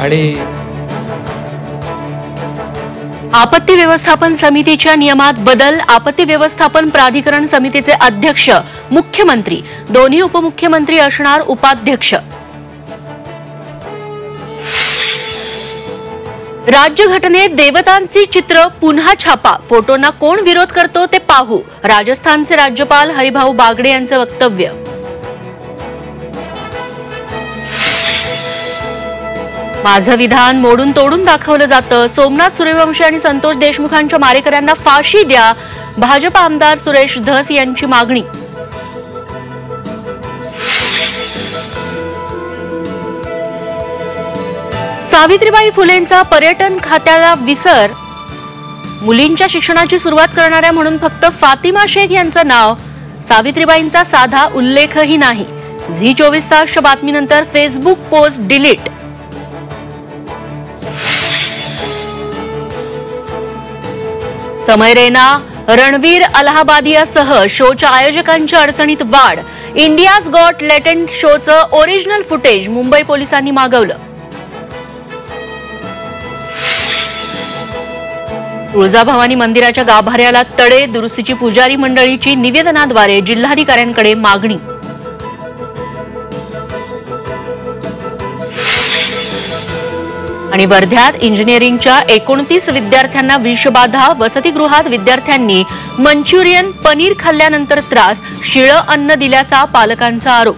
आणि आपत्ती व्यवस्थापन समितीच्या नियमात बदल। आपत्ती व्यवस्थापन प्राधिकरण समितीचे अध्यक्ष मुख्यमंत्री, दोन्ही उपमुख्यमंत्री असणार उपाध्यक्ष। राज्यघटनेत देवतांची चित्र पुन्हा छापा, फोटोंना कोण विरोध करतो ते पाहू, राजस्थानचे राज्यपाल हरिभाऊ बागडे यांचे वक्तव्य। माझं विधान मोडून तोडून दाखवलं जातं, सोमनाथ सूर्यवंशी आणि संतोष देशमुखांच्या मारेकऱ्यांना फाशी द्या, भाजप आमदार सुरेश धस यांची मागणी। सावित्रीबाई फुलेंचा पर्यटन खात्याला विसर, मुलींच्या शिक्षणाची सुरुवात करणाऱ्या म्हणून फक्त फातिमा शेख यांचं नाव, सावित्रीबाईंचा साधा उल्लेखही नाही। झी 24 तासच्या बातमीनंतर Facebook post delete. Samay Raina, Ranveer अलाहाबादियासह शोच्या आयोजकांच्या अडचणीत वाढ, इंडियाज गॉट लेटेंट शोचं ओरिजिनल फुटेज मुंबई पोलिसांनी मागवलं। तुळजाभवानी मंदिराच्या गाभाऱ्याला तडे, दुरुस्तीची पुजारी मंडळीची निवेदनाद्वारे जिल्हाधिकाऱ्यांकडे मागणी। आणि वर्ध्यात इंजिनिअरिंगच्या 29 विद्यार्थ्यांना विषबाधा, वसतिगृहात विद्यार्थ्यांनी मंचुरियन पनीर खाल्ल्यानंतर त्रास, शिळं अन्न दिल्याचा पालकांचा आरोप।